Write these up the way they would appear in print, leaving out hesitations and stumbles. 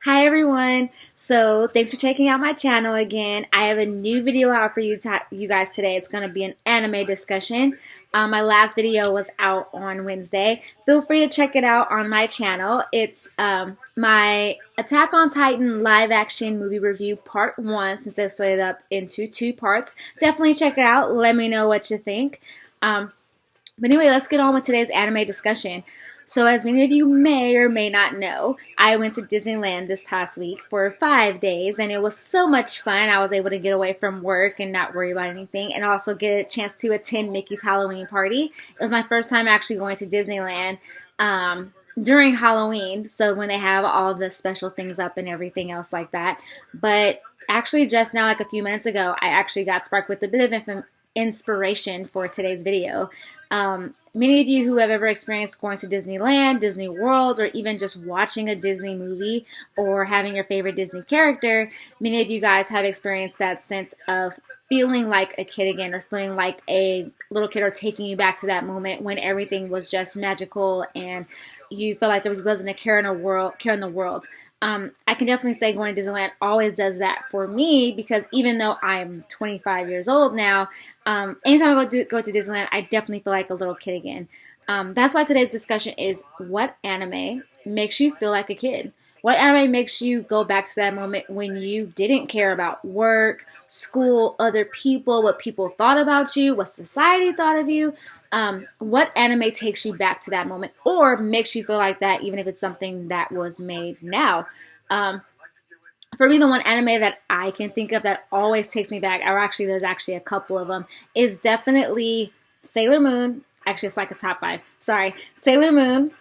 Hi everyone. So thanks for checking out my channel again. I have a new video out for you guys today. It's going to be an anime discussion. My last video was out on Wednesday. Feel free to check it out on my channel. It's my Attack on Titan live action movie review part 1, since they split it up into 2 parts. Definitely check it out. Let me know what you think. But anyway, let's get on with today's anime discussion. So, as many of you may or may not know, I went to Disneyland this past week for 5 days, and it was so much fun. I was able to get away from work and not worry about anything, and also get a chance to attend Mickey's Halloween party. It was my first time actually going to Disneyland during Halloween, so when they have all the special things up and everything else like that. But actually, just now, like a few minutes ago, I actually got sparked with a bit of inspiration for today's video. Many of you who have ever experienced going to Disneyland, Disney World, or even just watching a Disney movie or having your favorite Disney character, many of you guys have experienced that sense of feeling like a kid again, or feeling like a little kid, or taking you back to that moment when everything was just magical and you felt like there wasn't a care in the world. I can definitely say going to Disneyland always does that for me, because even though I'm 25 years old now, anytime I go to Disneyland, I definitely feel like a little kid again. That's why today's discussion is: what anime makes you feel like a kid? What anime makes you go back to that moment when you didn't care about work, school, other people, what people thought about you, what society thought of you? What anime takes you back to that moment, or makes you feel like that, even if it's something that was made now? For me, the one anime that I can think of that always takes me back, or actually there's actually a couple of them, is definitely Sailor Moon. Actually, it's like a top 5. Sorry. Sailor Moon,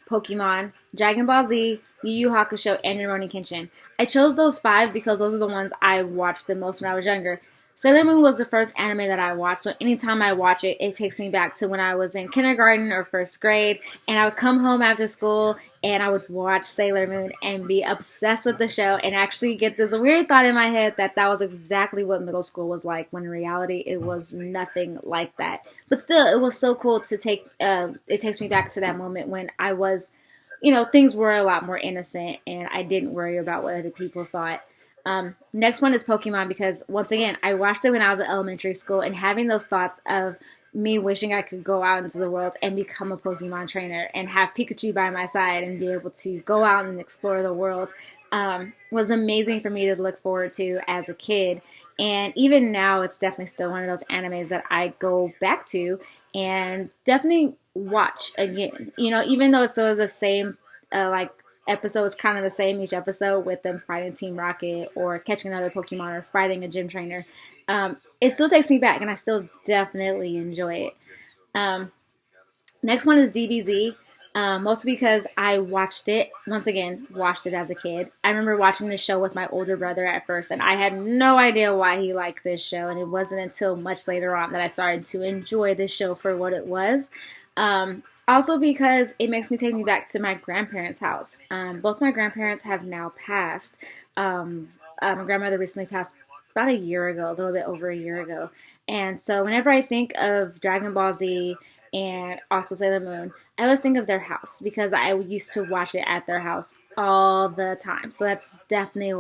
Pokemon, Dragon Ball Z, Yu Yu Hakusho, and Rurouni Kenshin. I chose those 5 because those are the ones I watched the most when I was younger. Sailor Moon was the first anime that I watched, so anytime I watch it, it takes me back to when I was in kindergarten or first grade, and I would come home after school, and I would watch Sailor Moon and be obsessed with the show, and actually get this weird thought in my head that that was exactly what middle school was like, when in reality, it was nothing like that. But still, it was so cool to it takes me back to that moment when I was, things were a lot more innocent, and I didn't worry about what other people thought. Next one is Pokemon, because once again, I watched it when I was in elementary school, and having those thoughts of me wishing I could go out into the world and become a Pokemon trainer and have Pikachu by my side and be able to go out and explore the world was amazing for me to look forward to as a kid. And even now, it's definitely still one of those animes that I go back to and definitely watch again. Even though it's sort of the same, episodes, kind of the same each episode, with them fighting Team Rocket or catching another Pokemon or fighting a gym trainer. It still takes me back, and I still definitely enjoy it. Next one is DBZ. Mostly because I watched it as a kid. I remember watching this show with my older brother at first, and I had no idea why he liked this show, and it wasn't until much later on that I started to enjoy this show for what it was. Also because it makes me take me back to my grandparents' house. Both my grandparents have now passed. My grandmother recently passed about a year ago, a little bit over a year ago. And so whenever I think of Dragon Ball Z and also Sailor Moon, I always think of their house, because I used to watch it at their house all the time. So that's definitely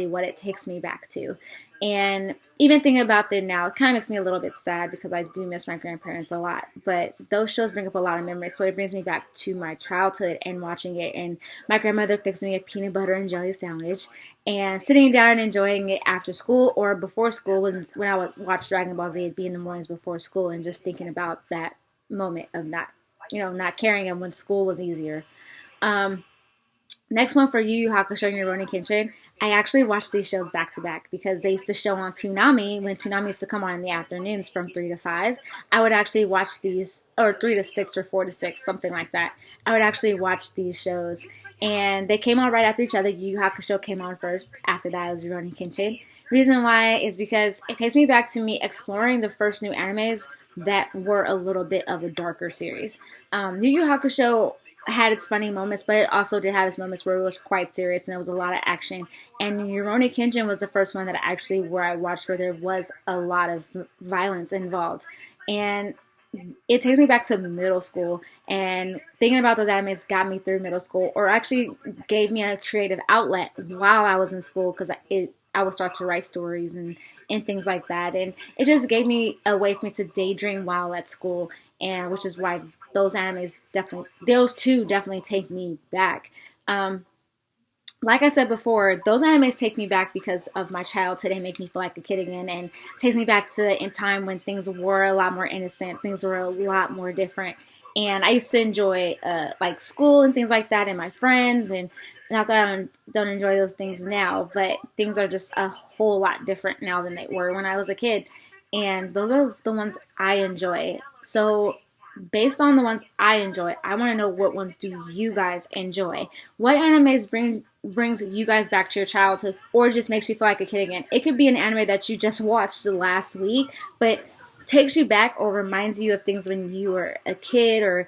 what it takes me back to. And even thinking about it now, it kind of makes me a little bit sad, because I do miss my grandparents a lot. But those shows bring up a lot of memories, so it brings me back to my childhood and watching it. And my grandmother fixing me a peanut butter and jelly sandwich, and sitting down and enjoying it after school or before school. When I would watch Dragon Ball Z, it'd be in the mornings before school, and just thinking about that moment of not caring, and when school was easier. Next one for Yu Yu Hakusho and Rurouni Kenshin. I actually watched these shows back to back, because they used to show on Toonami when Toonami used to come on in the afternoons from 3 to 5. I would actually watch these, or 3 to 6 or 4 to 6, something like that. I would actually watch these shows, and they came on right after each other. Yu Yu Hakusho came on first. After that was Rurouni Kenshin. Reason why is because it takes me back to me exploring the first new animes that were a little bit of a darker series. Yu Yu Hakusho had its funny moments, but it also did have its moments where it was quite serious and there was a lot of action. And Rurouni Kenshin was the first one that where I watched where there was a lot of violence involved. And it takes me back to middle school, and thinking about those animes got me through middle school, or actually gave me a creative outlet while I was in school, because I would start to write stories and things like that, and it just gave me a way for me to daydream while at school, and which is why those two definitely take me back. Um, like I said before, those animes take me back because of my childhood and make me feel like a kid again, and takes me back to a time when things were a lot more innocent, things were a lot more different, and I used to enjoy like school and things like that, and my friends, and not that don't enjoy those things now, but things are just a whole lot different now than they were when I was a kid, and those are the ones I enjoy. So based on the ones I enjoy, I want to know, what ones do you guys enjoy? What animes brings you guys back to your childhood, or just makes you feel like a kid again? It could be an anime that you just watched last week, but takes you back or reminds you of things when you were a kid, or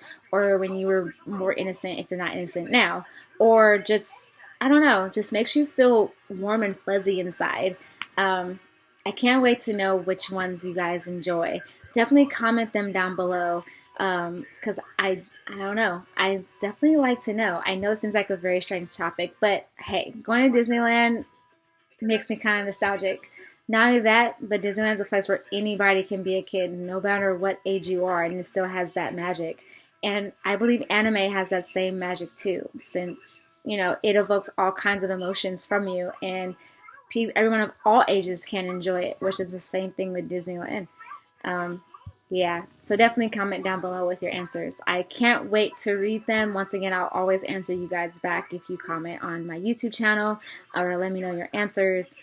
when you were more innocent if you're not innocent now, or just, I don't know, just makes you feel warm and fuzzy inside. I can't wait to know which ones you guys enjoy. Definitely comment them down below, because I don't know. I definitely like to know. I know it seems like a very strange topic, but hey, going to Disneyland makes me kind of nostalgic. Not only that, but Disneyland's a place where anybody can be a kid, no matter what age you are, and it still has that magic. And I believe anime has that same magic too, since it evokes all kinds of emotions from you, and everyone of all ages can enjoy it, which is the same thing with Disneyland. Um, yeah, so definitely comment down below with your answers. I can't wait to read them. Once again, I'll always answer you guys back if you comment on my YouTube channel or let me know your answers.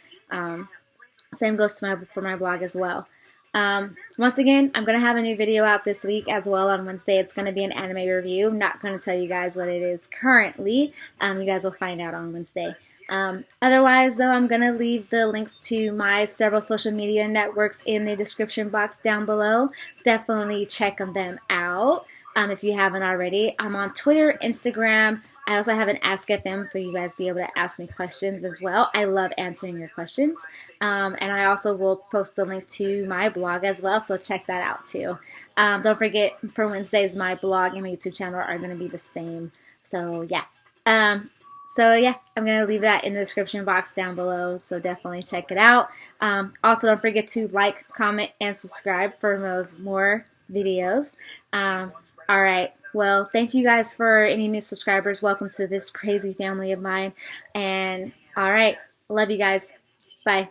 Same goes to for my blog as well. Once again, I'm going to have a new video out this week as well on Wednesday. It's going to be an anime review. I'm not going to tell you guys what it is currently. You guys will find out on Wednesday. Otherwise, though, I'm going to leave the links to my several social media networks in the description box down below. Definitely check them out if you haven't already. I'm on Twitter, Instagram. I also have an Ask FM for you guys to be able to ask me questions as well. I love answering your questions. And I also will post the link to my blog as well, so check that out too. Don't forget, for Wednesdays, my blog and my YouTube channel are going to be the same. So, yeah. I'm going to leave that in the description box down below, so definitely check it out. Also, don't forget to like, comment, and subscribe for more videos. All right. Well, thank you guys for any new subscribers. Welcome to this crazy family of mine. And all right. Love you guys. Bye.